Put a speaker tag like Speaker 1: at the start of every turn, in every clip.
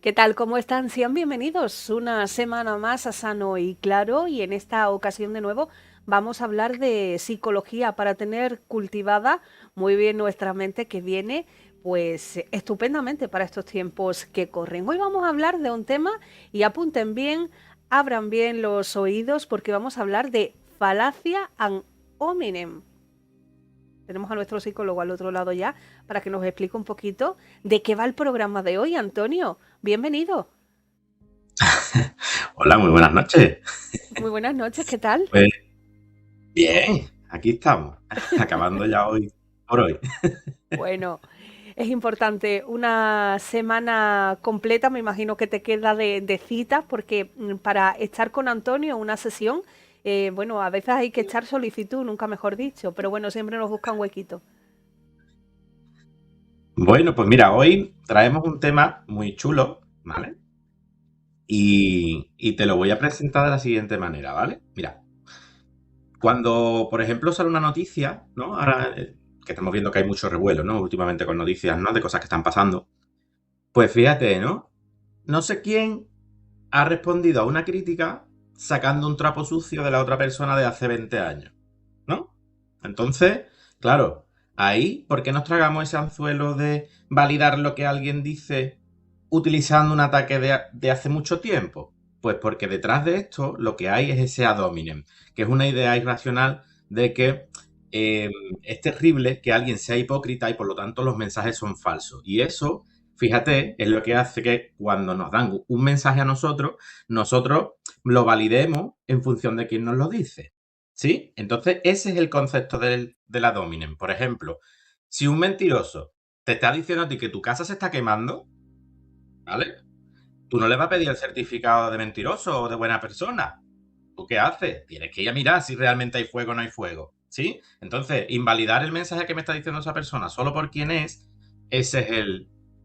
Speaker 1: ¿Qué tal? ¿Cómo están? Sean bienvenidos una semana más a Sano y Claro, y en esta ocasión de nuevo vamos a hablar de psicología para tener cultivada muy bien nuestra mente, que viene pues estupendamente para estos tiempos que corren. Hoy vamos a hablar de un tema, y apunten bien, abran bien los oídos, porque vamos a hablar de falacia ad hominem. Tenemos a nuestro psicólogo al otro lado ya para que nos explique un poquito de qué va el programa de hoy. Antonio, bienvenido.
Speaker 2: Hola, muy buenas noches.
Speaker 1: Muy buenas noches, ¿qué tal?
Speaker 2: Pues bien, aquí estamos, acabando ya hoy por hoy.
Speaker 1: Bueno, es importante una semana completa, me imagino que te queda de citas, porque para estar con Antonio en una sesión, bueno, a veces hay que echar solicitud, nunca mejor dicho, pero bueno, siempre nos busca un huequito.
Speaker 2: Bueno, pues mira, hoy traemos un tema muy chulo, ¿vale? Y te lo voy a presentar de la siguiente manera, ¿vale? Mira, cuando, por ejemplo, sale una noticia, ¿no? Ahora que estamos viendo que hay mucho revuelo, ¿no? Últimamente con noticias, ¿no? De cosas que están pasando. Pues fíjate, ¿no? No sé quién ha respondido a una crítica sacando un trapo sucio de la otra persona de hace 20 años, ¿no? Entonces, claro, ahí, ¿por qué nos tragamos ese anzuelo de validar lo que alguien dice utilizando un ataque de hace mucho tiempo? Pues porque detrás de esto lo que hay es ese ad hominem, que es una idea irracional de que eh, es terrible que alguien sea hipócrita y por lo tanto los mensajes son falsos. Y eso, fíjate, es lo que hace que cuando nos dan un mensaje a nosotros lo validemos en función de quién nos lo dice. ¿Sí? Entonces, ese es el concepto del ad hominem. Por ejemplo, si un mentiroso te está diciendo a ti que tu casa se está quemando, ¿vale? Tú no le vas a pedir el certificado de mentiroso o de buena persona. ¿Tú qué haces? Tienes que ir a mirar si realmente hay fuego o no hay fuego. ¿Sí? Entonces, invalidar el mensaje que me está diciendo esa persona solo por quién es, ese es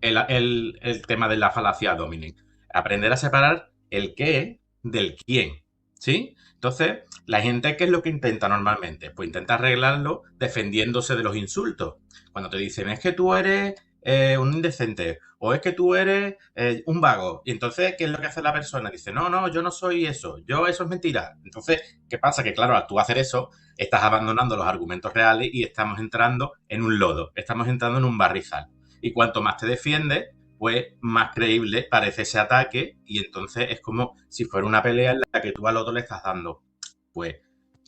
Speaker 2: el tema de la falacia ad hominem. Aprender a separar el qué del quién. ¿Sí? Entonces, la gente, ¿qué es lo que intenta normalmente? Pues intenta arreglarlo defendiéndose de los insultos. Cuando te dicen, es que tú eres un indecente, o es que tú eres un vago. Y entonces, ¿qué es lo que hace la persona? Dice, no, no, yo no soy eso, yo eso es mentira. Entonces, ¿qué pasa? Que claro, al tú hacer eso, estás abandonando los argumentos reales y estamos entrando en un lodo, estamos entrando en un barrizal. Y cuanto más te defiendes, pues más creíble parece ese ataque y entonces es como si fuera una pelea en la que tú al otro le estás dando, pues,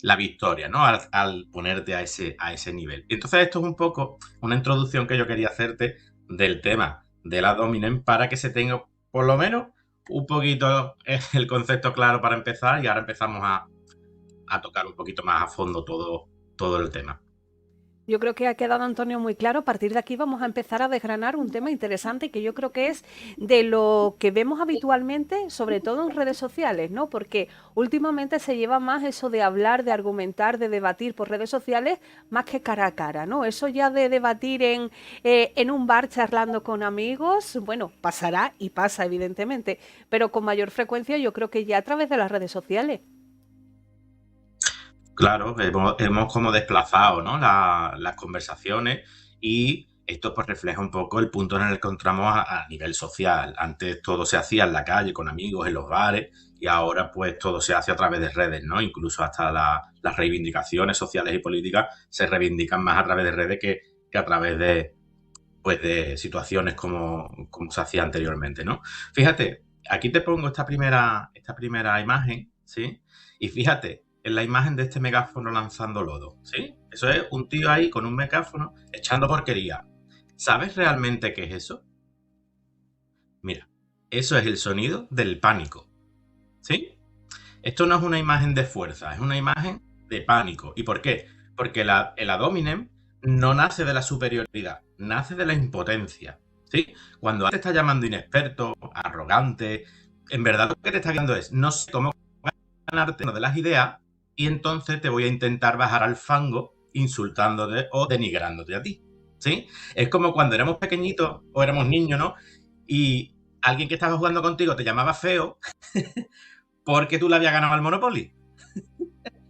Speaker 2: la victoria, ¿no? Al ponerte a ese nivel. Y entonces esto es un poco una introducción que yo quería hacerte del tema de la dominen para que se tenga por lo menos un poquito el concepto claro para empezar y ahora empezamos a tocar un poquito más a fondo todo el tema.
Speaker 1: Yo creo que ha quedado, Antonio, muy claro. A partir de aquí vamos a empezar a desgranar un tema interesante, que yo creo que es de lo que vemos habitualmente, sobre todo en redes sociales, ¿no? Porque últimamente se lleva más eso de hablar, de argumentar, de debatir por redes sociales, más que cara a cara, ¿no? Eso ya de debatir en un bar charlando con amigos, bueno, pasará y pasa, evidentemente, pero con mayor frecuencia yo creo que ya a través de las redes sociales.
Speaker 2: Claro, hemos como desplazado, ¿no? Las conversaciones y esto pues refleja un poco el punto en el que encontramos a nivel social. Antes todo se hacía en la calle, con amigos, en los bares y ahora pues todo se hace a través de redes, ¿no? Incluso hasta las reivindicaciones sociales y políticas se reivindican más a través de redes que a través pues, de situaciones como se hacía anteriormente, ¿no? Fíjate, aquí te pongo esta primera imagen, ¿sí? Y fíjate, en la imagen de este megáfono lanzando lodo, ¿sí? Eso es un tío ahí con un megáfono echando porquería. ¿Sabes realmente qué es eso? Mira, eso es el sonido del pánico, ¿sí? Esto no es una imagen de fuerza, es una imagen de pánico. ¿Y por qué? Porque el ad hominem no nace de la superioridad, nace de la impotencia. ¿Sí? Cuando te está llamando inexperto, arrogante, en verdad lo que te está diciendo es no sé cómo ganarte de las ideas y entonces te voy a intentar bajar al fango insultándote o denigrándote a ti. ¿Sí? Es como cuando éramos pequeñitos o éramos niños, ¿no? Y alguien que estaba jugando contigo te llamaba feo porque tú le habías ganado al Monopoly.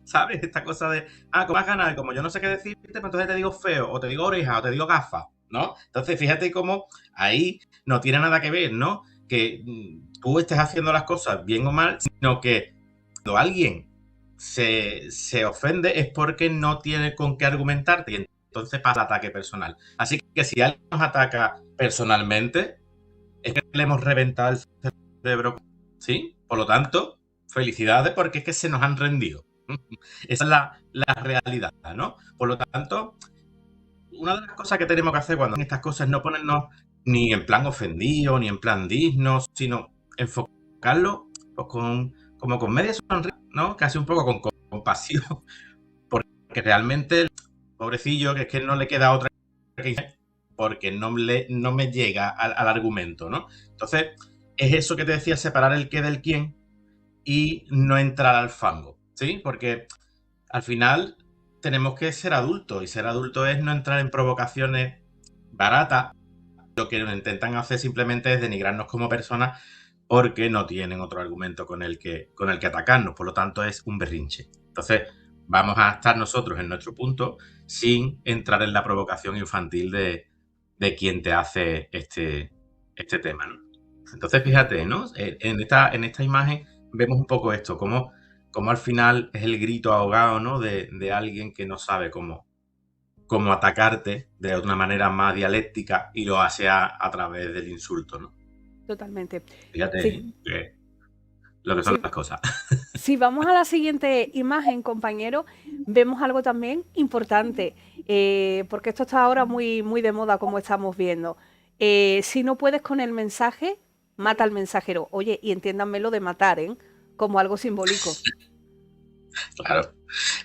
Speaker 2: ¿Sabes? Esta cosa de, ¿cómo has ganado? Y como yo no sé qué decirte, pues entonces te digo feo, o te digo oreja, o te digo gafa, ¿no? Entonces, fíjate cómo ahí no tiene nada que ver, ¿no? que tú estés haciendo las cosas bien o mal, sino que cuando alguien se ofende es porque no tiene con qué argumentarte y entonces pasa el ataque personal. Así que si alguien nos ataca personalmente, es que le hemos reventado el cerebro, ¿sí? Por lo tanto, felicidades porque es que se nos han rendido. Esa es la realidad, ¿no? Por lo tanto, una de las cosas que tenemos que hacer cuando hacen estas cosas es no ponernos ni en plan ofendido, ni en plan digno, sino enfocarlo pues, como con media sonrisa, ¿no? Casi un poco con compasión, porque realmente, pobrecillo, que es que no le queda otra que decir, porque no me llega al argumento, ¿no? Entonces, es eso que te decía, separar el qué del quién y no entrar al fango, ¿sí? Porque al final tenemos que ser adultos y ser adultos es no entrar en provocaciones baratas. Lo que nos intentan hacer simplemente es denigrarnos como personas porque no tienen otro argumento con el que atacarnos. Por lo tanto, es un berrinche. Entonces, vamos a estar nosotros en nuestro punto sin entrar en la provocación infantil de quien te hace este tema, ¿no? Entonces, fíjate, ¿no? En esta imagen vemos un poco esto, como al final es el grito ahogado, ¿no? De alguien que no sabe cómo atacarte de una manera más dialéctica y lo hace a través del insulto, ¿no?
Speaker 1: Totalmente.
Speaker 2: Fíjate
Speaker 1: Sí,
Speaker 2: lo que son
Speaker 1: sí.
Speaker 2: las cosas.
Speaker 1: Si vamos a la siguiente imagen, compañero, vemos algo también importante, porque esto está ahora muy, muy de moda, como estamos viendo. Si no puedes con el mensaje, mata al mensajero. Oye, y entiéndanme lo de matar, ¿eh? Como algo simbólico.
Speaker 2: Claro,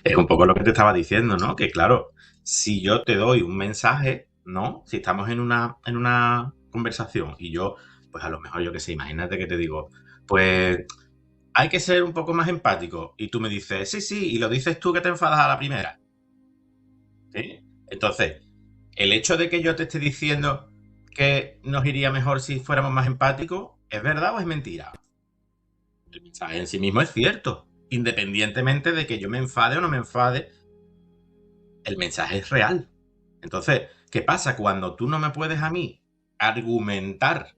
Speaker 2: es un poco lo que te estaba diciendo, ¿no? Que claro, si yo te doy un mensaje, ¿no? Si estamos en una conversación y yo, pues a lo mejor yo qué sé, imagínate que te digo, pues hay que ser un poco más empático y tú me dices, sí, sí, y lo dices tú que te enfadas a la primera, ¿sí? Entonces, el hecho de que yo te esté diciendo que nos iría mejor si fuéramos más empáticos, ¿es verdad o es mentira? El mensaje en sí mismo es cierto, independientemente de que yo me enfade o no me enfade, el mensaje es real. Entonces, ¿qué pasa? Cuando tú no me puedes a mí argumentar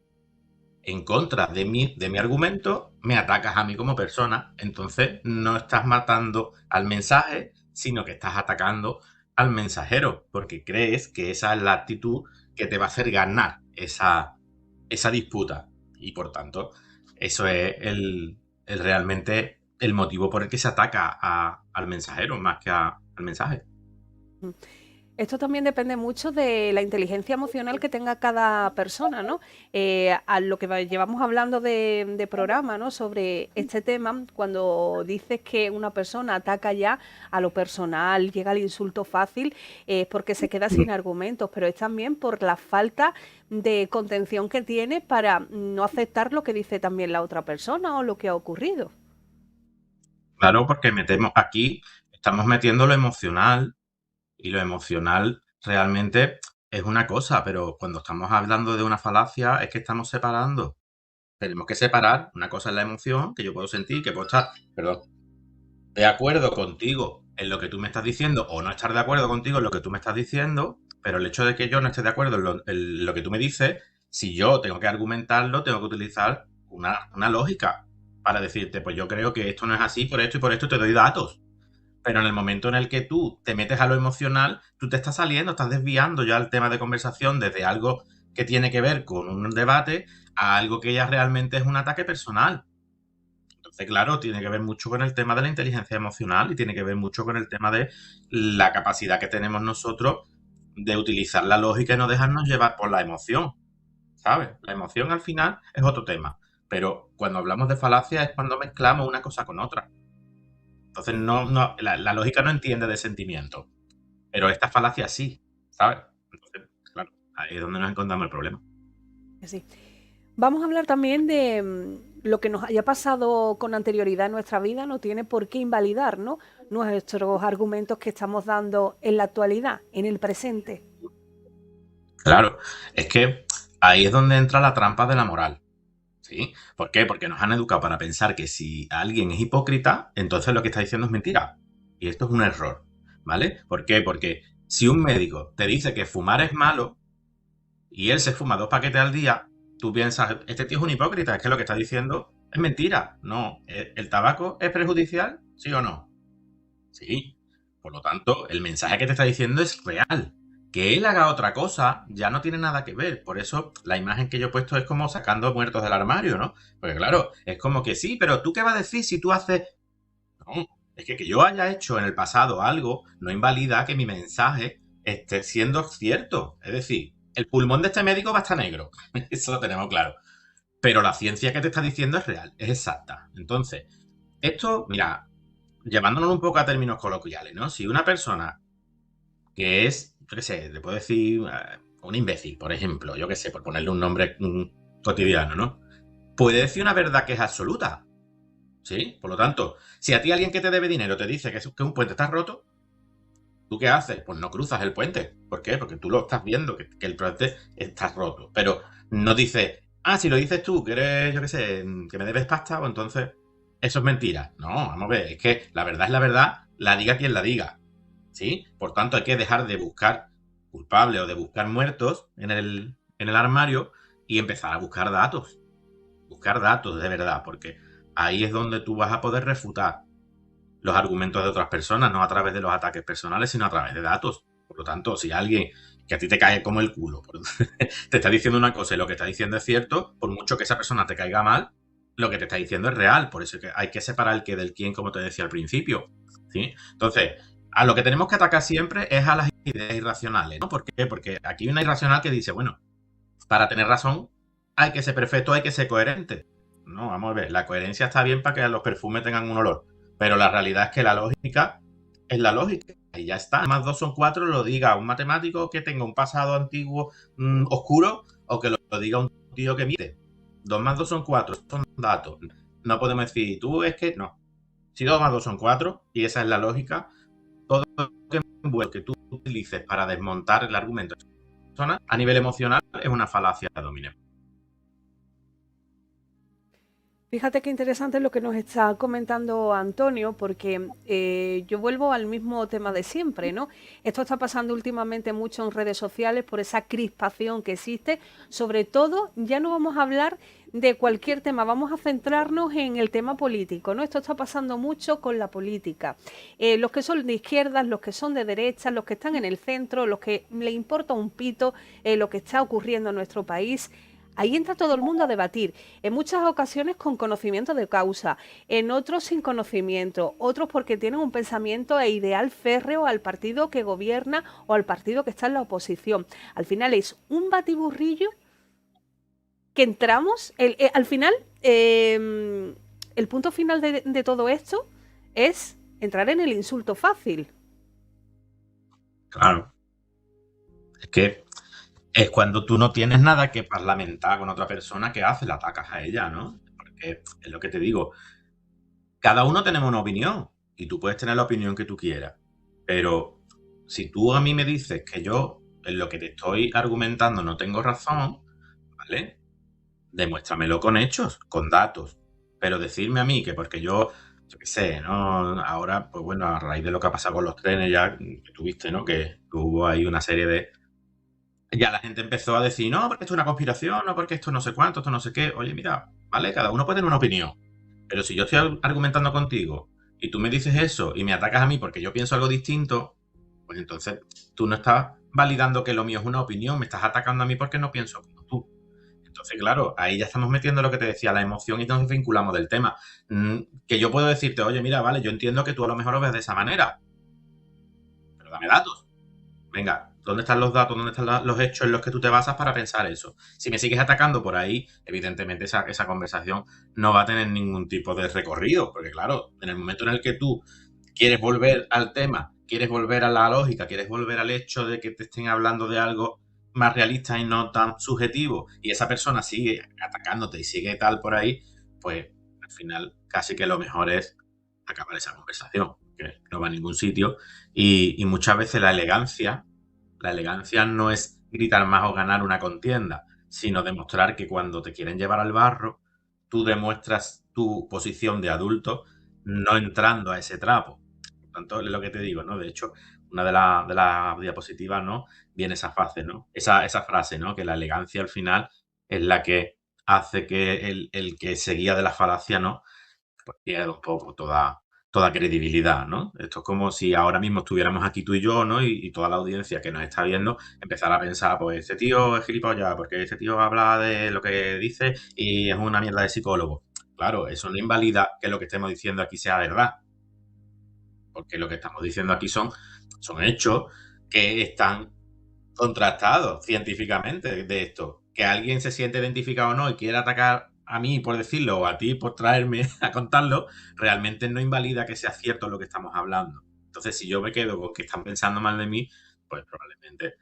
Speaker 2: en contra de mi argumento, me atacas a mí como persona, entonces no estás matando al mensaje, sino que estás atacando al mensajero, porque crees que esa es la actitud que te va a hacer ganar esa disputa. Y por tanto, eso es realmente el motivo por el que se ataca al mensajero más que al mensaje.
Speaker 1: Esto también depende mucho de la inteligencia emocional que tenga cada persona, ¿no? A lo que llevamos hablando de programa, ¿no? Sobre este tema, cuando dices que una persona ataca ya a lo personal, llega al insulto fácil, es porque se queda sin argumentos, pero es también por la falta de contención que tiene para no aceptar lo que dice también la otra persona o lo que ha ocurrido.
Speaker 2: Claro, porque metemos aquí, estamos metiendo lo emocional y lo emocional realmente es una cosa, pero cuando estamos hablando de una falacia es que estamos separando. Tenemos que separar, una cosa es la emoción, que yo puedo sentir, que puedo estar, perdón, de acuerdo contigo en lo que tú me estás diciendo o no estar de acuerdo contigo en lo que tú me estás diciendo, pero el hecho de que yo no esté de acuerdo en lo que tú me dices, si yo tengo que argumentarlo, tengo que utilizar una lógica para decirte, pues yo creo que esto no es así, por esto te doy datos. Pero en el momento en el que tú te metes a lo emocional, tú te estás saliendo, estás desviando ya el tema de conversación desde algo que tiene que ver con un debate a algo que ya realmente es un ataque personal. Entonces, claro, tiene que ver mucho con el tema de la inteligencia emocional y tiene que ver mucho con el tema de la capacidad que tenemos nosotros de utilizar la lógica y no dejarnos llevar por la emoción, ¿sabes? La emoción al final es otro tema, pero cuando hablamos de falacia es cuando mezclamos una cosa con otra. Entonces, la lógica no entiende de sentimiento, pero esta falacia sí, ¿sabes? Entonces, claro, ahí es donde nos encontramos el problema.
Speaker 1: Sí. Vamos a hablar también de lo que nos haya pasado con anterioridad en nuestra vida, no tiene por qué invalidar, ¿no? Nuestros argumentos que estamos dando en la actualidad, en el presente.
Speaker 2: Claro, es que ahí es donde entra la trampa de la moral, ¿sí? ¿Por qué? Porque nos han educado para pensar que si alguien es hipócrita, entonces lo que está diciendo es mentira. Y esto es un error, ¿vale? ¿Por qué? Porque si un médico te dice que fumar es malo y él se fuma 2 paquetes al día, tú piensas, este tío es un hipócrita, es que lo que está diciendo es mentira. No, ¿el tabaco es perjudicial? ¿Sí o no? Sí. Por lo tanto, el mensaje que te está diciendo es real. Que él haga otra cosa ya no tiene nada que ver. Por eso la imagen que yo he puesto es como sacando muertos del armario, ¿no? Porque claro, es como que sí, pero ¿tú qué vas a decir si tú haces? No, es que yo haya hecho en el pasado algo no invalida que mi mensaje esté siendo cierto. Es decir, el pulmón de este médico va a estar negro. Eso lo tenemos claro. Pero la ciencia que te está diciendo es real, es exacta. Entonces, esto, mira, llevándonos un poco a términos coloquiales, ¿no? Si una persona que es, yo qué sé, le puedo decir un imbécil, por ejemplo, yo qué sé, por ponerle un nombre cotidiano, ¿no? Puede decir una verdad que es absoluta, ¿sí? Por lo tanto, si a ti alguien que te debe dinero te dice que un puente está roto, ¿tú qué haces? Pues no cruzas el puente. ¿Por qué? Porque tú lo estás viendo, que el puente está roto. Pero no dices, si lo dices tú, que eres, yo qué sé, que me debes pasta, o entonces eso es mentira. No, vamos a ver, es que la verdad es la verdad, la diga quien la diga. ¿Sí? Por tanto, hay que dejar de buscar culpables o de buscar muertos en el armario y empezar a buscar datos. Buscar datos de verdad, porque ahí es donde tú vas a poder refutar los argumentos de otras personas, no a través de los ataques personales, sino a través de datos. Por lo tanto, si alguien que a ti te cae como el culo te está diciendo una cosa y lo que está diciendo es cierto, por mucho que esa persona te caiga mal, lo que te está diciendo es real. Por eso es que hay que separar el qué del quién, como te decía al principio. ¿Sí? Entonces, a lo que tenemos que atacar siempre es a las ideas irracionales, ¿no? ¿Por qué? Porque aquí hay una irracional que dice, bueno, para tener razón hay que ser perfecto, hay que ser coherente. No, vamos a ver, la coherencia está bien para que los perfumes tengan un olor, pero la realidad es que la lógica es la lógica y ya está. Más dos son cuatro, lo diga un matemático que tenga un pasado antiguo oscuro o que lo diga un tío que mide. Dos más dos son cuatro, son datos. No podemos decir, tú es que no. Si dos más dos son cuatro y esa es la lógica, todo lo que tú utilices para desmontar el argumento de la persona a nivel emocional es una falacia de dominio.
Speaker 1: Fíjate qué interesante lo que nos está comentando Antonio, porque yo vuelvo al mismo tema de siempre, ¿no? Esto está pasando últimamente mucho en redes sociales por esa crispación que existe. Sobre todo, ya no vamos a hablar de cualquier tema, vamos a centrarnos en el tema político, ¿no? Esto está pasando mucho con la política. Los que son de izquierdas, los que son de derechas, los que están en el centro, los que le importa un pito lo que está ocurriendo en nuestro país. Ahí entra todo el mundo a debatir, en muchas ocasiones con conocimiento de causa, en otros sin conocimiento, otros porque tienen un pensamiento e ideal férreo al partido que gobierna o al partido que está en la oposición. Al final es un batiburrillo que entramos, al final, el punto final de todo esto es entrar en el insulto fácil.
Speaker 2: Claro, es que es cuando tú no tienes nada que parlamentar con otra persona que hace, la atacas a ella, ¿no? Porque es lo que te digo, cada uno tenemos una opinión y tú puedes tener la opinión que tú quieras, pero si tú a mí me dices que yo en lo que te estoy argumentando no tengo razón, ¿vale? Demuéstramelo con hechos, con datos, pero decirme a mí que porque yo qué sé, ¿no? Ahora, pues bueno, a raíz de lo que ha pasado con los trenes ya que tuviste, ¿no? Que hubo ahí una serie de ya la gente empezó a decir, no, porque esto es una conspiración, no, porque esto no sé cuánto, esto no sé qué. Oye, mira, vale, cada uno puede tener una opinión. Pero si yo estoy argumentando contigo y tú me dices eso y me atacas a mí porque yo pienso algo distinto, pues entonces tú no estás validando que lo mío es una opinión, me estás atacando a mí porque no pienso como tú. Entonces, claro, ahí ya estamos metiendo lo que te decía, la emoción y nos vinculamos del tema. Que yo puedo decirte, oye, mira, vale, yo entiendo que tú a lo mejor lo ves de esa manera, pero dame datos. Venga, ¿dónde están los datos? ¿Dónde están los hechos en los que tú te basas para pensar eso? Si me sigues atacando por ahí, evidentemente esa conversación no va a tener ningún tipo de recorrido, porque claro, en el momento en el que tú quieres volver al tema, quieres volver a la lógica, quieres volver al hecho de que te estén hablando de algo más realista y no tan subjetivo, y esa persona sigue atacándote y sigue tal por ahí, pues al final casi que lo mejor es acabar esa conversación, que no va a ningún sitio. Y muchas veces la elegancia no es gritar más o ganar una contienda, sino demostrar que cuando te quieren llevar al barro, tú demuestras tu posición de adulto no entrando a ese trapo. Por tanto, es lo que te digo, ¿no? De hecho, una de las diapositivas, ¿no? Viene esa frase, ¿no? Esa frase, ¿no? Que la elegancia al final es la que hace que el que seguía de la falacia, ¿no? Pues pierde un poco toda credibilidad, ¿no? Esto es como si ahora mismo estuviéramos aquí tú y yo, ¿no? Y toda la audiencia que nos está viendo empezara a pensar, pues este tío es gilipollas, porque este tío habla de lo que dice y es una mierda de psicólogo. Claro, eso no invalida que lo que estemos diciendo aquí sea verdad, porque lo que estamos diciendo aquí son hechos que están contrastados científicamente de esto. Que alguien se siente identificado o no y quiera atacar a mí por decirlo o a ti por traerme a contarlo, realmente no invalida que sea cierto lo que estamos hablando. Entonces, si yo me quedo con que están pensando mal de mí, pues probablemente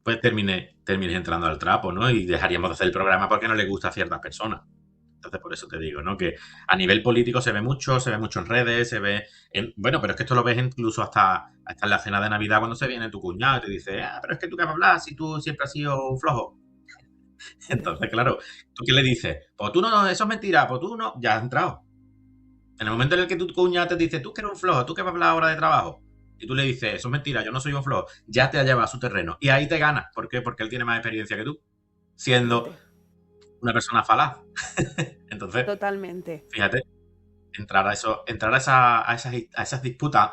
Speaker 2: pues termine entrando al trapo, ¿no? Y dejaríamos de hacer el programa porque no le gusta a ciertas personas. Entonces, por eso te digo, ¿no? Que a nivel político se ve mucho en redes, se ve bueno, pero es que esto lo ves incluso hasta en la cena de Navidad cuando se viene tu cuñado y te dice, pero es que tú qué vas a hablar si tú siempre has sido un flojo. Entonces, claro, ¿tú qué le dices? Pues tú no, eso es mentira, pues tú no, ya has entrado. En el momento en el que tu cuñado te dice, tú que eres un flojo, tú que vas a hablar ahora de trabajo, y tú le dices, eso es mentira, yo no soy un flojo, ya te ha llevado a su terreno. Y ahí te ganas. ¿Por qué? Porque él tiene más experiencia que tú, siendo
Speaker 1: Totalmente,
Speaker 2: una persona falaz. Entonces,
Speaker 1: totalmente.
Speaker 2: fíjate, entrar a esas disputas,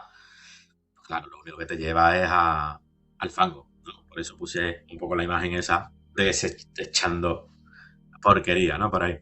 Speaker 2: pues claro, lo único que te lleva es al fango, ¿no? Por eso puse un poco la imagen esa de ese echando porquería, ¿no? Por ahí.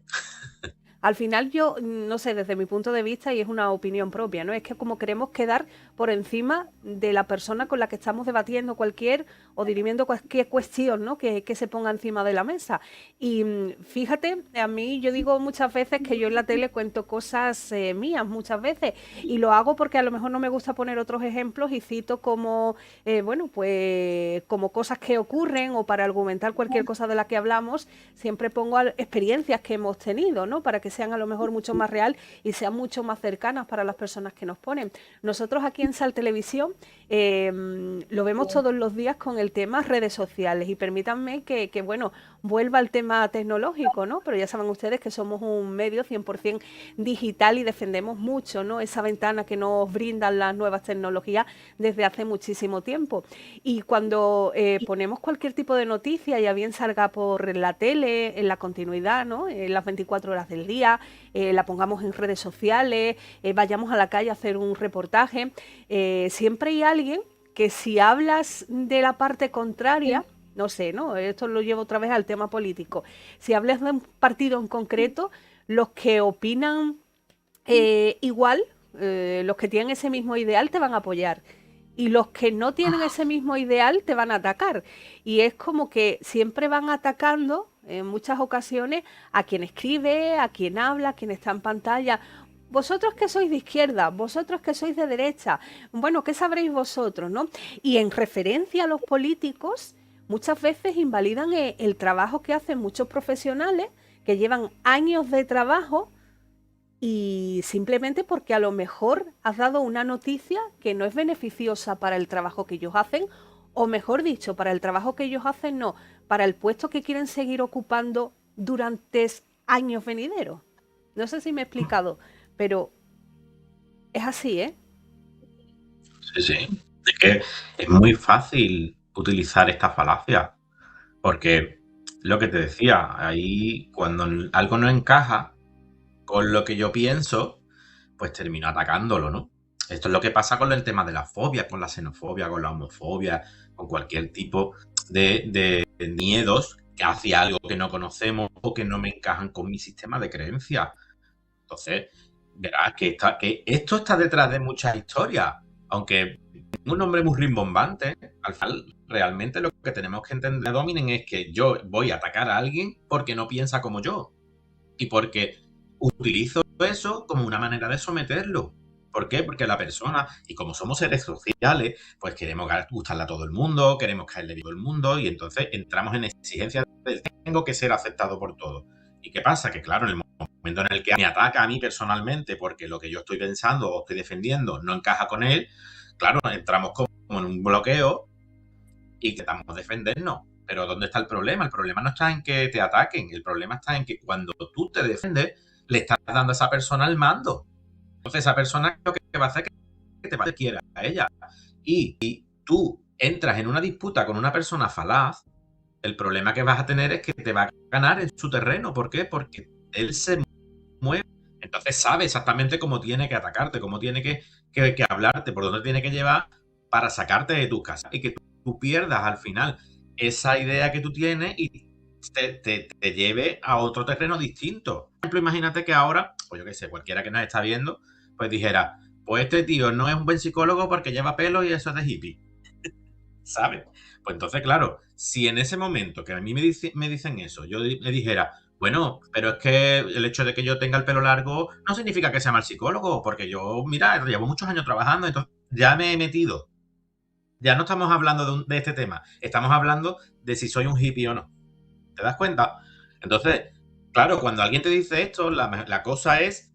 Speaker 1: Al final yo, no sé, desde mi punto de vista, y es una opinión propia, ¿no? Es que como queremos quedar por encima de la persona con la que estamos debatiendo cualquier o dirimiendo cualquier cuestión, ¿no? Que se ponga encima de la mesa. Y fíjate, a mí yo digo muchas veces que yo en la tele cuento cosas mías, muchas veces, y lo hago porque a lo mejor no me gusta poner otros ejemplos y cito como, bueno, pues como cosas que ocurren o para argumentar cualquier cosa de la que hablamos, siempre pongo experiencias que hemos tenido, ¿no? Para que sean a lo mejor mucho más real y sean mucho más cercanas para las personas que nos ponen. Nosotros aquí en Sal Televisión lo vemos todos los días con el tema redes sociales y permítanme que, bueno, vuelva al tema tecnológico, ¿no? Pero ya saben ustedes que somos un medio 100% digital y defendemos mucho, ¿no? Esa ventana que nos brindan las nuevas tecnologías desde hace muchísimo tiempo. Y cuando ponemos cualquier tipo de noticia, ya bien salga por la tele, en la continuidad, ¿no? En las 24 horas del día, la pongamos en redes sociales, vayamos a la calle a hacer un reportaje, siempre hay alguien que si hablas de la parte contraria, no sé, ¿no? Esto lo llevo otra vez al tema político. Si hablas de un partido en concreto, los que opinan igual, los que tienen ese mismo ideal te van a apoyar. Y los que no tienen ese mismo ideal te van a atacar. Y es como que siempre van atacando en muchas ocasiones a quien escribe, a quien habla, a quien está en pantalla. Vosotros que sois de izquierda, vosotros que sois de derecha, bueno, ¿qué sabréis vosotros, no? Y en referencia a los políticos, muchas veces invalidan el trabajo que hacen muchos profesionales que llevan años de trabajo y simplemente porque a lo mejor has dado una noticia que no es beneficiosa para el trabajo que ellos hacen, o mejor dicho, para el trabajo que ellos hacen, no, para el puesto que quieren seguir ocupando durante años venideros. No sé si me he explicado, pero es así, ¿eh?
Speaker 2: Sí, sí. Es que es muy fácil utilizar esta falacia, porque lo que te decía, ahí cuando algo no encaja con lo que yo pienso, pues termino atacándolo, ¿no? Esto es lo que pasa con el tema de la fobia, con la xenofobia, con la homofobia, con cualquier tipo de miedos hacia algo que no conocemos o que no me encajan con mi sistema de creencias. Entonces, verás que esto está detrás de muchas historias, aunque un nombre muy rimbombante, al final realmente lo que tenemos que entender, Dominen, es que yo voy a atacar a alguien porque no piensa como yo y porque utilizo eso como una manera de someterlo. ¿Por qué? Porque la persona, y como somos seres sociales, pues queremos gustarle a todo el mundo, queremos caerle bien a todo el mundo, y entonces entramos en exigencias de tengo que ser aceptado por todos. ¿Y qué pasa? Que claro, en el momento en el que me ataca a mí personalmente porque lo que yo estoy pensando o estoy defendiendo no encaja con él, claro, entramos como en un bloqueo y intentamos defendernos. Pero ¿dónde está el problema? El problema no está en que te ataquen, el problema está en que cuando tú te defiendes, le estás dando a esa persona el mando. Entonces esa persona lo que va a hacer es que te quiera a ella. Y tú entras en una disputa con una persona falaz, el problema que vas a tener es que te va a ganar en su terreno. ¿Por qué? Porque él se mueve. Entonces sabe exactamente cómo tiene que atacarte, cómo tiene que hablarte, por dónde tiene que llevar para sacarte de tu casa y que tú pierdas al final esa idea que tú tienes y te lleve a otro terreno distinto. Por ejemplo, imagínate que ahora, pues yo qué sé, cualquiera que nos está viendo, pues dijera, pues este tío no es un buen psicólogo porque lleva pelo y eso es de hippie, ¿sabes? Pues entonces, claro, si en ese momento que a mí me dicen eso, yo le dijera, bueno, pero es que el hecho de que yo tenga el pelo largo no significa que sea mal psicólogo, porque yo, mira, llevo muchos años trabajando, entonces ya me he metido. Ya no estamos hablando de este tema, estamos hablando de si soy un hippie o no. ¿Te das cuenta? Entonces, claro, cuando alguien te dice esto, la cosa es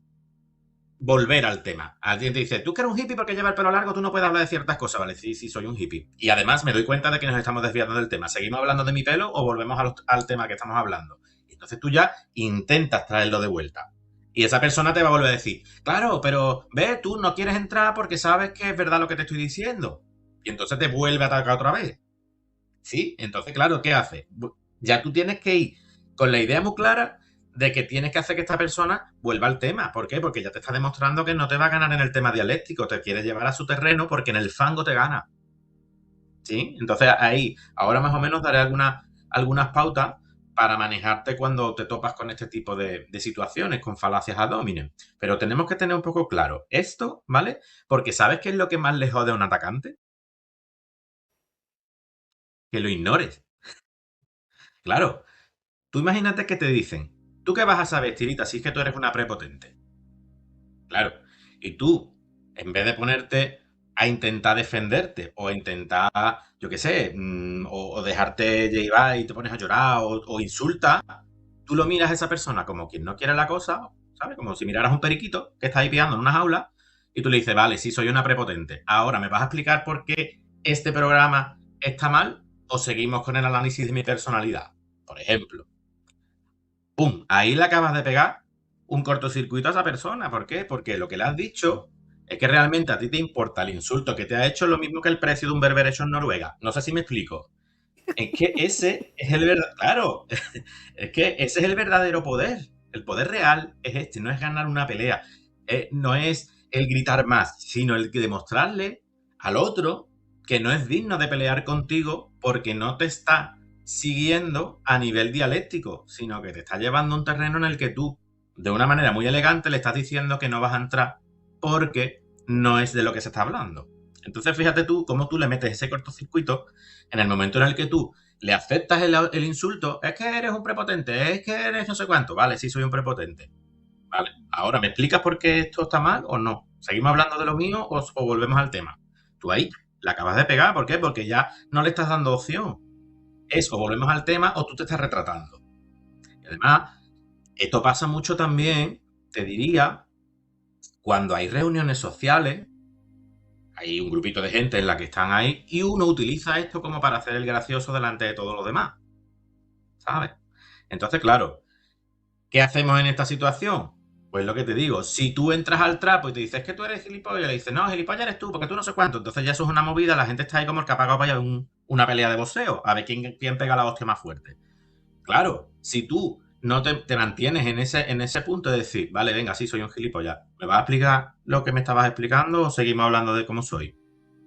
Speaker 2: volver al tema. Alguien te dice, tú que eres un hippie porque lleva el pelo largo, tú no puedes hablar de ciertas cosas, ¿vale? Sí, sí, soy un hippie. Y además me doy cuenta de que nos estamos desviando del tema. ¿Seguimos hablando de mi pelo o volvemos al tema que estamos hablando? Y entonces tú ya intentas traerlo de vuelta. Y esa persona te va a volver a decir, claro, pero ve, tú no quieres entrar porque sabes que es verdad lo que te estoy diciendo. Y entonces te vuelve a atacar otra vez. ¿Sí? Entonces, claro, ¿qué haces? Ya tú tienes que ir con la idea muy clara de que tienes que hacer que esta persona vuelva al tema. ¿Por qué? Porque ya te está demostrando que no te va a ganar en el tema dialéctico, te quiere llevar a su terreno porque en el fango te gana. ¿Sí? Entonces ahí, ahora más o menos daré algunas pautas para manejarte cuando te topas con este tipo de situaciones, con falacias ad hominem. Pero tenemos que tener un poco claro esto, ¿vale? Porque ¿sabes qué es lo que más le jode a un atacante? Que lo ignores. Claro, tú imagínate que te dicen, ¿tú qué vas a saber, Tirita, si es que tú eres una prepotente? Claro. Y tú, en vez de ponerte a intentar defenderte o a intentar, yo qué sé, o dejarte llevar y te pones a llorar o insultas, tú lo miras a esa persona como quien no quiere la cosa, ¿sabes? Como si miraras un periquito que está ahí pillando en una jaula y tú le dices, vale, sí, soy una prepotente. Ahora, ¿me vas a explicar por qué este programa está mal o seguimos con el análisis de mi personalidad? Por ejemplo. ¡Pum! Ahí le acabas de pegar un cortocircuito a esa persona. ¿Por qué? Porque lo que le has dicho es que realmente a ti te importa el insulto que te ha hecho lo mismo que el precio de un berber hecho en Noruega. No sé si me explico. Es que ese es el verdadero... Claro, es que ese es el verdadero poder. El poder real es este, no es ganar una pelea, no es el gritar más, sino el que demostrarle al otro que no es digno de pelear contigo porque no te está siguiendo a nivel dialéctico, sino que te está llevando a un terreno en el que tú, de una manera muy elegante, le estás diciendo que no vas a entrar porque no es de lo que se está hablando. Entonces, fíjate tú cómo tú le metes ese cortocircuito en el momento en el que tú le aceptas el insulto, es que eres un prepotente, es que eres no sé cuánto, vale, sí soy un prepotente. Vale, ahora, ¿me explicas por qué esto está mal o no? ¿Seguimos hablando de lo mío o volvemos al tema? Tú ahí la acabas de pegar, ¿por qué? Porque ya no le estás dando opción. Es o volvemos al tema o tú te estás retratando. Y además, esto pasa mucho también, te diría, cuando hay reuniones sociales, hay un grupito de gente en la que están ahí y uno utiliza esto como para hacer el gracioso delante de todos los demás, ¿sabes? Entonces, claro, ¿qué hacemos en esta situación? Pues lo que te digo, si tú entras al trapo y te dices que tú eres gilipollas, le dices, no, gilipollas eres tú, porque tú no sé cuánto. Entonces ya eso es una movida, la gente está ahí como el que ha pagado para una pelea de boxeo, a ver quién pega la hostia más fuerte. Claro, si tú no te mantienes en ese punto de decir, vale, venga, sí, soy un gilipollas, ¿me vas a explicar lo que me estabas explicando o seguimos hablando de cómo soy?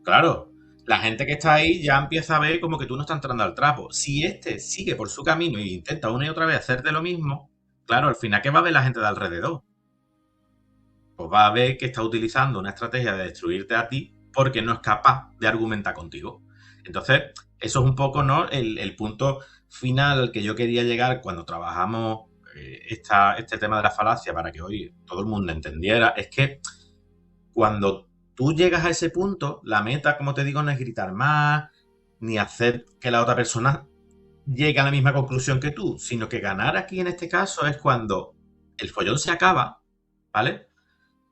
Speaker 2: Claro, la gente que está ahí ya empieza a ver como que tú no estás entrando al trapo. Si este sigue por su camino e intenta una y otra vez hacerte lo mismo, claro, al final, ¿qué va a ver la gente de alrededor? Pues va a ver que está utilizando una estrategia de destruirte a ti porque no es capaz de argumentar contigo. Entonces, eso es un poco, ¿no? El punto final al que yo quería llegar cuando trabajamos este tema de la falacia para que hoy todo el mundo entendiera, es que cuando tú llegas a ese punto, la meta, como te digo, no es gritar más, ni hacer que la otra persona llegue a la misma conclusión que tú, sino que ganar aquí en este caso es cuando el follón se acaba, ¿vale?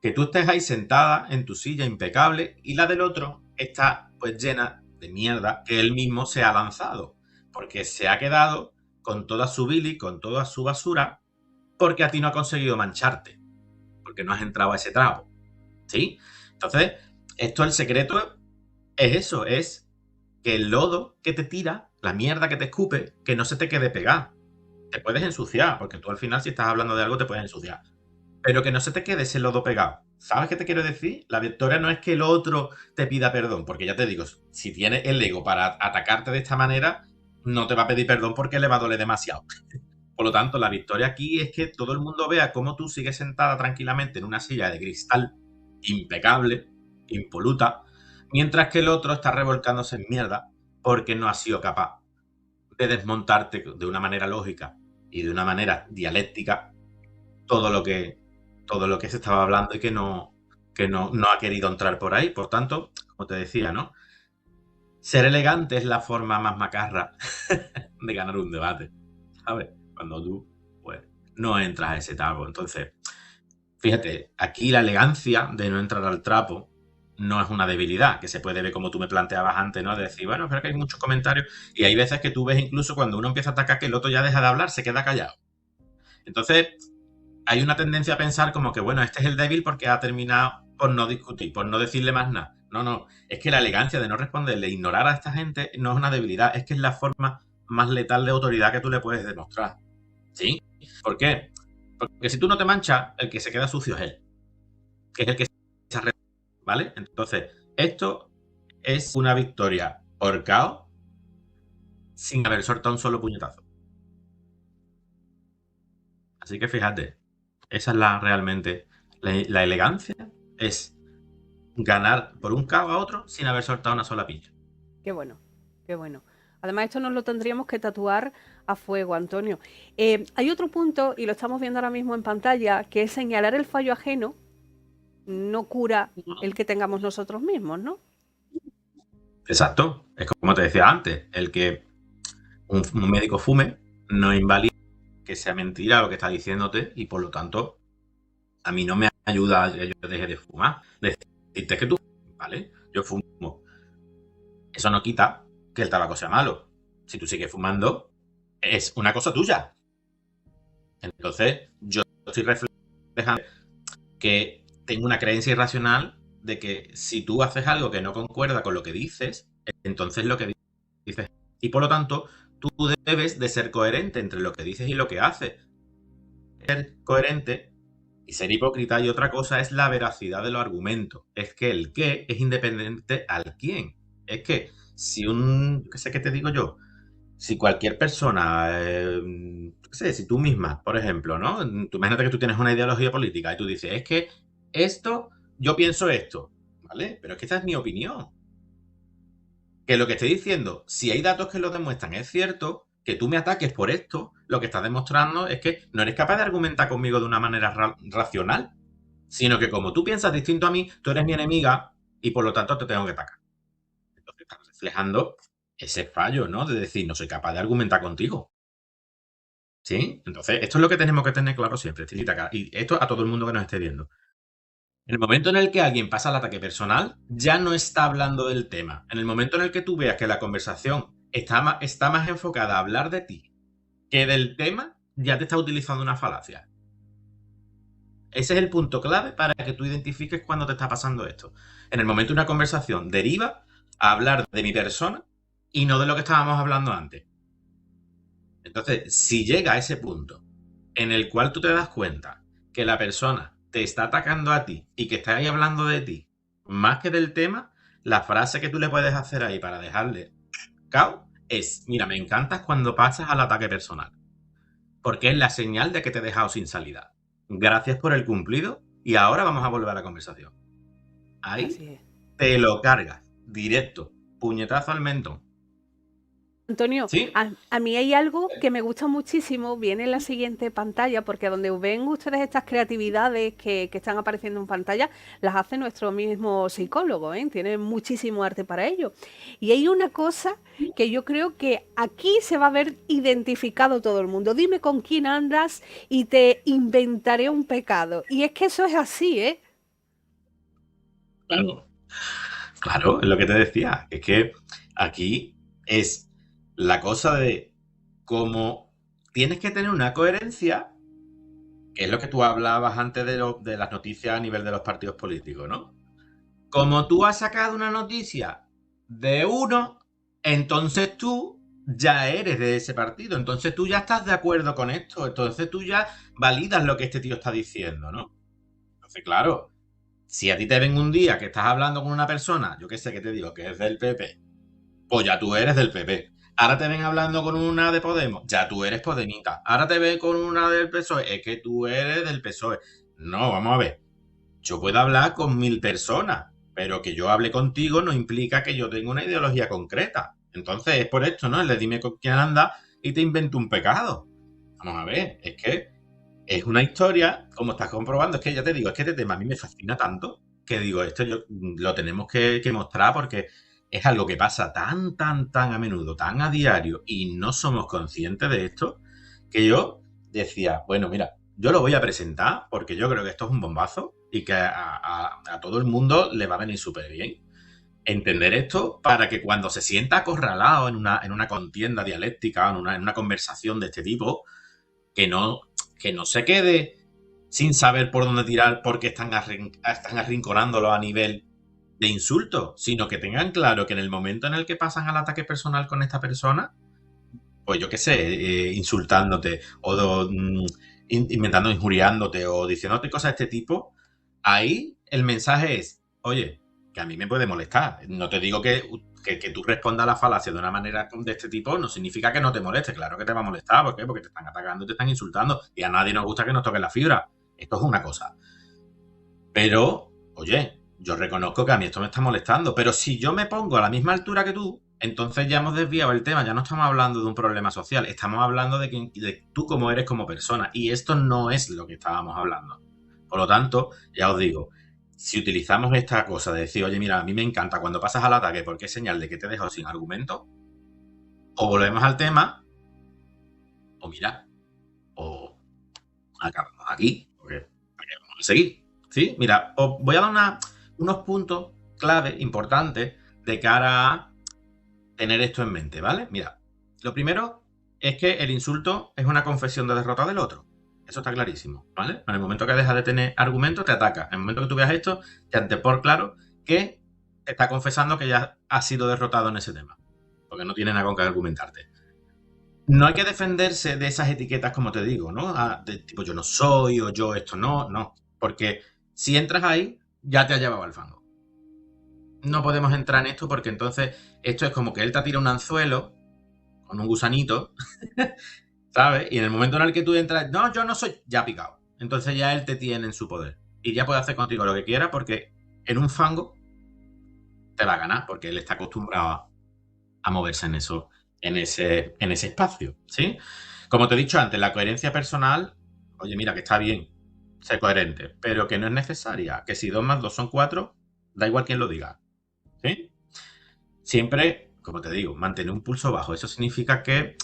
Speaker 2: Que tú estés ahí sentada en tu silla impecable y la del otro está pues llena de mierda que él mismo se ha lanzado, porque se ha quedado con toda su bilis, con toda su basura, porque a ti no ha conseguido mancharte, porque no has entrado a ese trapo. ¿Sí? Entonces, esto el secreto es eso, es que el lodo que te tira, la mierda que te escupe, que no se te quede pegada. Te puedes ensuciar, porque tú al final, si estás hablando de algo, te puedes ensuciar. Pero que no se te quede ese lodo pegado. ¿Sabes qué te quiero decir? La victoria no es que el otro te pida perdón, porque ya te digo, si tiene el ego para atacarte de esta manera, no te va a pedir perdón porque le va a doler demasiado. Por lo tanto, la victoria aquí es que todo el mundo vea cómo tú sigues sentada tranquilamente en una silla de cristal impecable, impoluta, mientras que el otro está revolcándose en mierda porque no ha sido capaz de desmontarte de una manera lógica y de una manera dialéctica todo lo que, todo lo que se estaba hablando y que no ha querido entrar por ahí. Por tanto, como te decía, ¿no? Ser elegante es la forma más macarra de ganar un debate, ¿sabes? Cuando tú, pues, no entras a ese trapo. Entonces, fíjate, aquí la elegancia de no entrar al trapo no es una debilidad, que se puede ver como tú me planteabas antes, ¿no? De decir, bueno, pero que hay muchos comentarios y hay veces que tú ves incluso cuando uno empieza a atacar que el otro ya deja de hablar, se queda callado. Entonces, hay una tendencia a pensar como que, bueno, este es el débil porque ha terminado por no discutir, por no decirle más nada. No, no, es que la elegancia de no responderle, ignorar a esta gente, no es una debilidad, es que es la forma más letal de autoridad que tú le puedes demostrar. ¿Sí? ¿Por qué? Porque si tú no te manchas, el que se queda sucio es él, que es el que se arregla, ¿vale? Entonces, esto es una victoria por caos sin haber soltado un solo puñetazo. Así que fíjate, esa es realmente la elegancia, es ganar por un cabo a otro sin haber soltado una sola pilla.
Speaker 1: Qué bueno, qué bueno. Además, esto nos lo tendríamos que tatuar a fuego, Antonio. Hay otro punto, y lo estamos viendo ahora mismo en pantalla, que es señalar el fallo ajeno no cura el que tengamos nosotros mismos, ¿no?
Speaker 2: Exacto, es como te decía antes, el que un médico fume no invalida que sea mentira lo que está diciéndote y por lo tanto a mí no me ayuda a que yo deje de fumar. Decirte que tú, ¿vale? Yo fumo. Eso no quita que el tabaco sea malo. Si tú sigues fumando, es una cosa tuya. Entonces, yo estoy reflejando que tengo una creencia irracional de que si tú haces algo que no concuerda con lo que dices, entonces lo que dices. Y por lo tanto, tú debes de ser coherente entre lo que dices y lo que haces. Ser coherente y ser hipócrita y otra cosa es la veracidad de los argumentos. Es que el qué es independiente al quién. Es que si qué sé qué te digo yo, si cualquier persona, qué sé, si tú misma, por ejemplo, ¿no? Tú imagínate que tú tienes una ideología política y tú dices, es que yo pienso esto, ¿vale? Pero es que esta es mi opinión. Que lo que estoy diciendo, si hay datos que lo demuestran, es cierto, que tú me ataques por esto, lo que estás demostrando es que no eres capaz de argumentar conmigo de una manera racional, sino que como tú piensas distinto a mí, tú eres mi enemiga y por lo tanto te tengo que atacar. Entonces estás reflejando ese fallo, ¿no? De decir, no soy capaz de argumentar contigo. ¿Sí? Entonces, esto es lo que tenemos que tener claro siempre, Tilita, y esto a todo el mundo que nos esté viendo. En el momento en el que alguien pasa al ataque personal, ya no está hablando del tema. En el momento en el que tú veas que la conversación está más enfocada a hablar de ti que del tema, ya te está utilizando una falacia. Ese es el punto clave para que tú identifiques cuándo te está pasando esto. En el momento de una conversación deriva a hablar de mi persona y no de lo que estábamos hablando antes. Entonces, si llega a ese punto en el cual tú te das cuenta que la persona te está atacando a ti y que está ahí hablando de ti más que del tema, la frase que tú le puedes hacer ahí para dejarle cao es, mira, me encantas cuando pasas al ataque personal, porque es la señal de que te he dejado sin salida. Gracias por el cumplido y ahora vamos a volver a la conversación. Ahí
Speaker 1: Así es.
Speaker 2: te lo cargas, directo, puñetazo al mentón.
Speaker 1: Antonio,
Speaker 2: ¿Sí?
Speaker 1: a mí hay algo que me gusta muchísimo, viene en la siguiente pantalla, porque donde ven ustedes estas creatividades que están apareciendo en pantalla, las hace nuestro mismo psicólogo, ¿eh? Tiene muchísimo arte para ello. Y hay una cosa que yo creo que aquí se va a ver identificado todo el mundo. Dime con quién andas y te inventaré un pecado. Y es que eso es así, ¿eh?
Speaker 2: Claro. Claro, es lo que te decía. Es que aquí es la cosa de cómo tienes que tener una coherencia, que es lo que tú hablabas antes de las noticias a nivel de los partidos políticos, ¿no? Como tú has sacado una noticia de uno, entonces tú ya eres de ese partido. Entonces tú ya estás de acuerdo con esto. Entonces tú ya validas lo que este tío está diciendo, ¿no? Entonces, claro, si a ti te ven un día que estás hablando con una persona, yo qué sé qué te digo, que es del PP, pues ya tú eres del PP. Ahora te ven hablando con una de Podemos, ya tú eres podemita. Ahora te ven con una del PSOE, es que tú eres del PSOE. No, vamos a ver. Yo puedo hablar con 1000 personas, pero que yo hable contigo no implica que yo tenga una ideología concreta. Entonces es por esto, ¿no? El de dime con quién anda y te invento un pecado. Vamos a ver, es que es una historia, como estás comprobando, es que ya te digo, es que este tema a mí me fascina tanto que digo, esto lo tenemos que mostrar porque es algo que pasa tan a menudo, tan a diario y no somos conscientes de esto, que yo decía, bueno, mira, yo lo voy a presentar porque yo creo que esto es un bombazo y que a todo el mundo le va a venir súper bien entender esto para que cuando se sienta acorralado en una contienda dialéctica, en una conversación de este tipo, que no, que no se quede sin saber por dónde tirar porque están arrinconándolo a nivel de insulto, sino que tengan claro que en el momento en el que pasan al ataque personal con esta persona, pues yo qué sé, insultándote o inventando, injuriándote o diciéndote cosas de este tipo, ahí el mensaje es, oye, que a mí me puede molestar. No te digo que tú respondas a la falacia de una manera de este tipo, no significa que no te moleste. Claro que te va a molestar. ¿Por qué? Porque te están atacando y te están insultando. Y a nadie nos gusta que nos toquen la fibra. Esto es una cosa. Pero, oye, yo reconozco que a mí esto me está molestando. Pero si yo me pongo a la misma altura que tú, entonces ya hemos desviado el tema. Ya no estamos hablando de un problema social. Estamos hablando de tú cómo eres como persona. Y esto no es lo que estábamos hablando. Por lo tanto, ya os digo, si utilizamos esta cosa de decir, oye, mira, a mí me encanta cuando pasas al ataque porque es señal de que te he dejado sin argumento, o volvemos al tema, o mira, o acabamos aquí, porque vamos a seguir. ¿Sí? Mira, os voy a dar unos puntos clave importantes de cara a tener esto en mente, ¿vale? Mira, lo primero es que el insulto es una confesión de derrota del otro. Eso está clarísimo, ¿vale? En el momento que dejas de tener argumentos, te ataca. En el momento que tú veas esto, te antepor claro que te está confesando que ya has sido derrotado en ese tema. Porque no tiene nada con que argumentarte. No hay que defenderse de esas etiquetas, como te digo, ¿no? De tipo yo no soy o yo esto no. Porque si entras ahí, ya te has llevado al fango. No podemos entrar en esto porque entonces esto es como que él te tira un anzuelo con un gusanito, ¿sabes? Y en el momento en el que tú entras, no, yo no soy, ya picado. Entonces ya él te tiene en su poder. Y ya puede hacer contigo lo que quiera porque en un fango te va a ganar porque él está acostumbrado a moverse en ese espacio, ¿sí? Como te he dicho antes, la coherencia personal, oye, mira, que está bien ser coherente, pero que no es necesaria, que si 2 más 2 son 4, da igual quien lo diga, ¿sí? Siempre, como te digo, mantener un pulso bajo. Eso significa que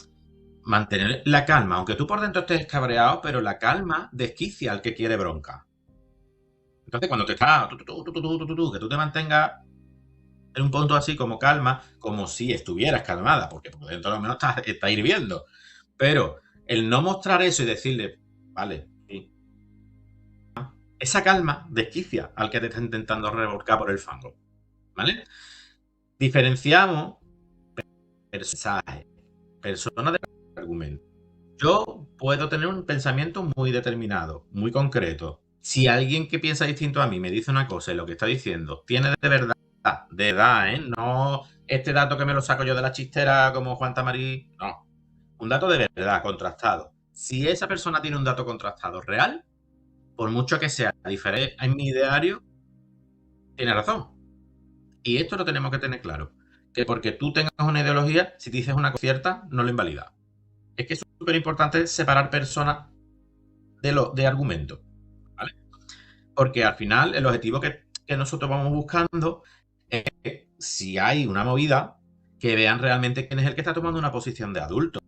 Speaker 2: mantener la calma, aunque tú por dentro estés cabreado, pero la calma desquicia al que quiere bronca. Entonces, cuando te está que tú te mantengas en un punto así como calma, como si estuvieras calmada, porque por dentro a lo menos está hirviendo. Pero el no mostrar eso y decirle, vale, sí, esa calma desquicia al que te está intentando revolcar por el fango, ¿vale? Diferenciamos mensajes, personas de argumento. Yo puedo tener un pensamiento muy determinado, muy concreto. Si alguien que piensa distinto a mí me dice una cosa y lo que está diciendo tiene de verdad, No este dato que me lo saco yo de la chistera como Juan Tamarí, no. Un dato de verdad, contrastado. Si esa persona tiene un dato contrastado real, por mucho que sea diferente en mi ideario, tiene razón. Y esto lo tenemos que tener claro. Que porque tú tengas una ideología, si dices una cosa cierta, no lo invalida. Es que es súper importante separar personas de argumentos, ¿vale? Porque al final el objetivo que nosotros vamos buscando es que si hay una movida, que vean realmente quién es el que está tomando una posición de adulto.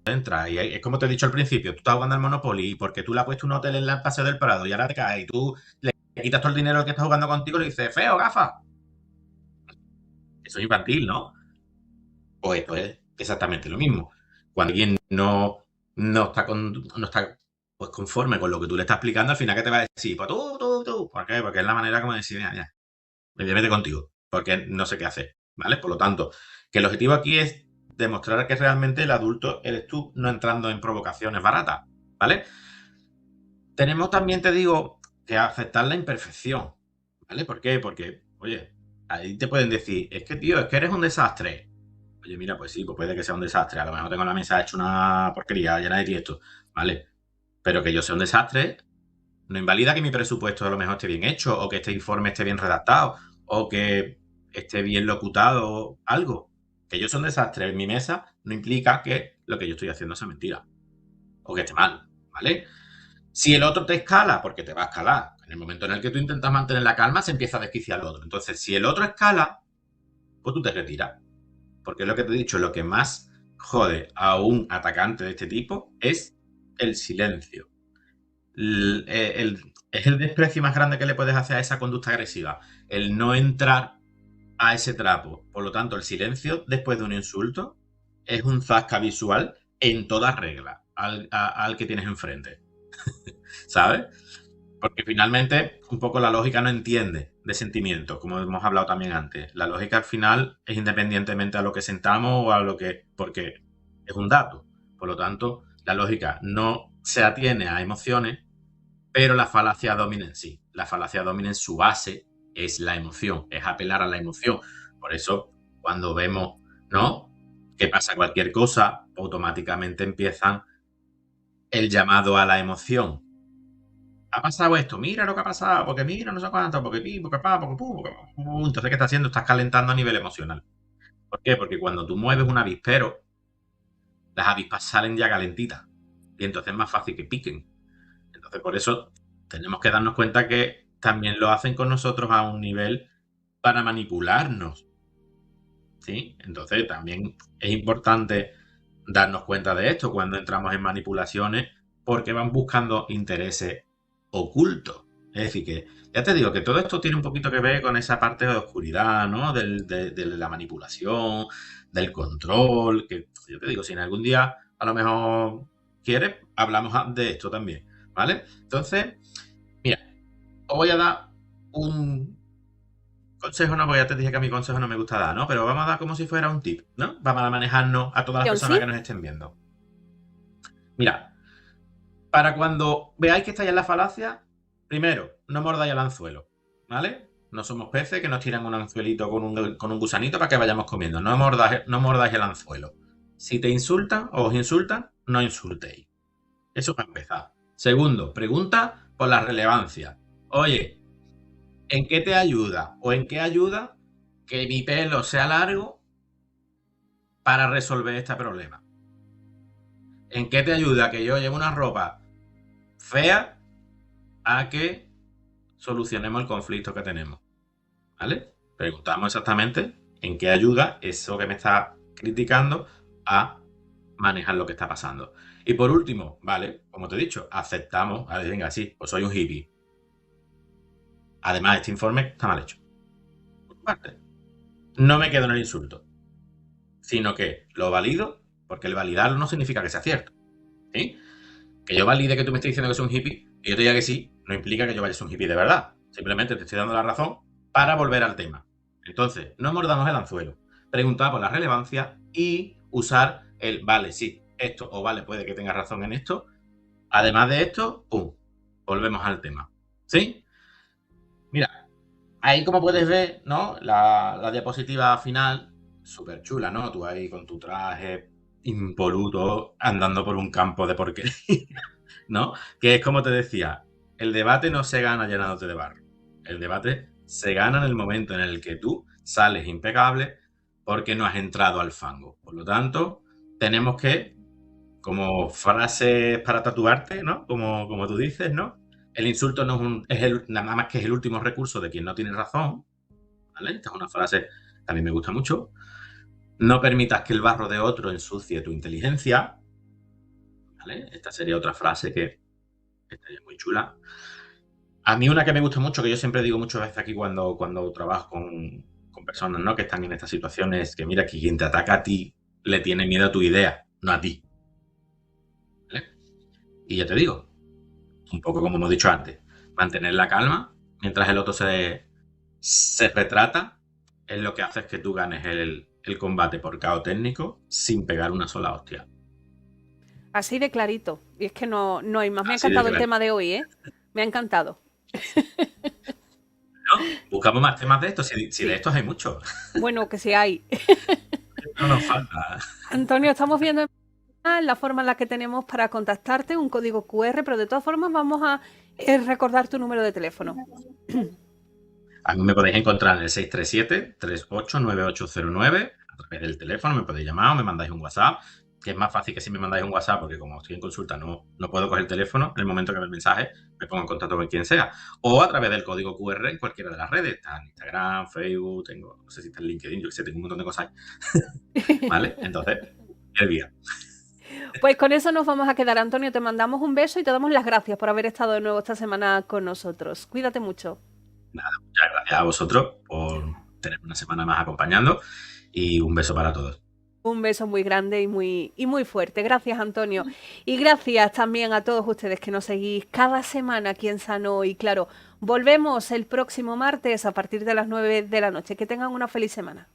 Speaker 2: Entra y es como te he dicho al principio, tú estás jugando al Monopoly y porque tú le has puesto un hotel en el Paseo del Prado y ahora te caes y tú le quitas todo el dinero al que está jugando contigo y le dices, feo, gafa. Eso es infantil, ¿no? Pues esto es exactamente lo mismo. Cuando alguien no está pues, conforme con lo que tú le estás explicando, al final, ¿qué te va a decir? Pues tú. ¿Por qué? Porque es la manera como decir, mira, me mete contigo, porque no sé qué hacer, ¿vale? Por lo tanto, que el objetivo aquí es demostrar que realmente el adulto eres tú, no entrando en provocaciones baratas, ¿vale? Tenemos también, te digo, que aceptar la imperfección, ¿vale? ¿Por qué? Porque, oye, ahí te pueden decir, es que, tío, es que eres un desastre. Oye, mira, pues sí, pues puede que sea un desastre. A lo mejor tengo la mesa hecha una porquería llena de tiesto, ¿vale? Pero que yo sea un desastre no invalida que mi presupuesto a lo mejor esté bien hecho, o que este informe esté bien redactado, o que esté bien locutado, algo. Que yo sea un desastre en mi mesa no implica que lo que yo estoy haciendo sea mentira, o que esté mal, ¿vale? Si el otro te escala, porque te va a escalar, en el momento en el que tú intentas mantener la calma, se empieza a desquiciar el otro. Entonces, si el otro escala, pues tú te retiras. Porque es lo que te he dicho, lo que más jode a un atacante de este tipo es el silencio. Es el desprecio más grande que le puedes hacer a esa conducta agresiva. El no entrar a ese trapo. Por lo tanto, el silencio después de un insulto es un zasca visual en toda regla al que tienes enfrente. ¿Sabes? Porque finalmente un poco la lógica no entiende de sentimientos, como hemos hablado también antes. La lógica al final es independientemente a lo que sentamos o a lo que... porque es un dato. Por lo tanto, la lógica no se atiene a emociones, pero la falacia domina en sí. La falacia domina en su base es la emoción, es apelar a la emoción. Por eso, cuando vemos, ¿no?, que pasa cualquier cosa, automáticamente empiezan el llamado a la emoción. Ha pasado esto, mira lo que ha pasado, porque mira no sé cuánto, porque pi, porque pa, porque pu, porque pu. Entonces, ¿qué estás haciendo? Estás calentando a nivel emocional. ¿Por qué? Porque cuando tú mueves un avispero, las avispas salen ya calentitas. Y entonces es más fácil que piquen. Entonces, por eso tenemos que darnos cuenta que también lo hacen con nosotros a un nivel para manipularnos. ¿Sí? Entonces, también es importante darnos cuenta de esto cuando entramos en manipulaciones, porque van buscando intereses ocultos. Es decir, que ya te digo que todo esto tiene un poquito que ver con esa parte de oscuridad, ¿no? De la manipulación, del control, que yo te digo, si en algún día a lo mejor quieres, hablamos de esto también, ¿vale? Entonces, mira, os voy a dar un consejo, no, porque ya te dije que a mi consejo no me gusta dar, ¿no? Pero vamos a dar como si fuera un tip, ¿no? Vamos a manejarnos a todas las personas
Speaker 1: ¿Sí?
Speaker 2: que nos estén viendo. Mira, para cuando veáis que estáis en la falacia, primero, no mordáis el anzuelo, ¿vale? No somos peces que nos tiran un anzuelito con un gusanito para que vayamos comiendo. No mordáis el anzuelo. Si te insultan o os insultan, no insultéis. Eso para empezar. Segundo, pregunta por la relevancia. Oye, ¿en qué te ayuda o en qué ayuda que mi pelo sea largo para resolver este problema? ¿En qué te ayuda que yo lleve una ropa fea a que solucionemos el conflicto que tenemos? ¿Vale? Preguntamos exactamente en qué ayuda eso que me está criticando a manejar lo que está pasando. Y por último, ¿vale? Como te he dicho, aceptamos, vale, venga, sí, pues soy un hippie. Además, este informe está mal hecho. Por parte, no me quedo en el insulto, sino que lo valido, porque el validarlo no significa que sea cierto. ¿Sí? Que yo valide que tú me estés diciendo que soy un hippie y yo te diga que sí, no implica que yo vaya a ser un hippie de verdad. Simplemente te estoy dando la razón para volver al tema. Entonces, no mordamos el anzuelo. Preguntar por la relevancia y usar el vale, sí, esto o vale, puede que tengas razón en esto. Además de esto, ¡pum! Volvemos al tema. ¿Sí? Mira, ahí como puedes ver, ¿no? La diapositiva final, súper chula, ¿no? Tú ahí con tu traje impoluto andando por un campo de porquería, ¿no? Que es como te decía, el debate no se gana llenándote de barro. El debate se gana en el momento en el que tú sales impecable porque no has entrado al fango. Por lo tanto, tenemos que, como frases para tatuarte, ¿no? Como tú dices, ¿no? El insulto no nada más que es el último recurso de quien no tiene razón, ¿vale? Esta es una frase que a mí me gusta mucho. No permitas que el barro de otro ensucie tu inteligencia, ¿vale? Esta sería otra frase que estaría muy chula. A mí una que me gusta mucho, que yo siempre digo muchas veces aquí cuando trabajo con personas, ¿no?, que están en estas situaciones, que mira, que quien te ataca a ti le tiene miedo a tu idea, no a ti, ¿vale? Y ya te digo, un poco como hemos dicho antes, mantener la calma mientras el otro se retrata es lo que hace es que tú ganes el el combate por KO técnico sin pegar una sola hostia.
Speaker 1: Así de clarito. Y es que no hay más. Me ha
Speaker 2: Así de
Speaker 1: encantado el
Speaker 2: claro.
Speaker 1: tema de hoy, ¿eh? Me ha encantado.
Speaker 2: ¿No? Buscamos más temas de estos, si de
Speaker 1: Sí.
Speaker 2: estos hay muchos.
Speaker 1: Bueno, que sí hay.
Speaker 2: No nos falta.
Speaker 1: Antonio, estamos viendo la forma en la que tenemos para contactarte, un código QR, pero de todas formas vamos a recordar tu número de teléfono.
Speaker 2: A mí me podéis encontrar en el 637-389809 a través del teléfono, me podéis llamar o me mandáis un WhatsApp, que es más fácil que si me mandáis un WhatsApp, porque como estoy en consulta no puedo coger el teléfono, en el momento que ve el mensaje me pongo en contacto con quien sea. O a través del código QR en cualquiera de las redes, está en Instagram, Facebook, no sé si está en LinkedIn, yo que sé, tengo un montón de cosas. ¿Vale? Entonces, el día.
Speaker 1: Pues con eso nos vamos a quedar, Antonio. Te mandamos un beso y te damos las gracias por haber estado de nuevo esta semana con nosotros. Cuídate mucho.
Speaker 2: Nada, muchas gracias a vosotros por tener una semana más acompañando y un beso para todos.
Speaker 1: Un beso muy grande y muy fuerte. Gracias, Antonio. Y gracias también a todos ustedes que nos seguís cada semana aquí en Sano y Claro. Volvemos el próximo martes a partir de las 9 de la noche. Que tengan una feliz semana.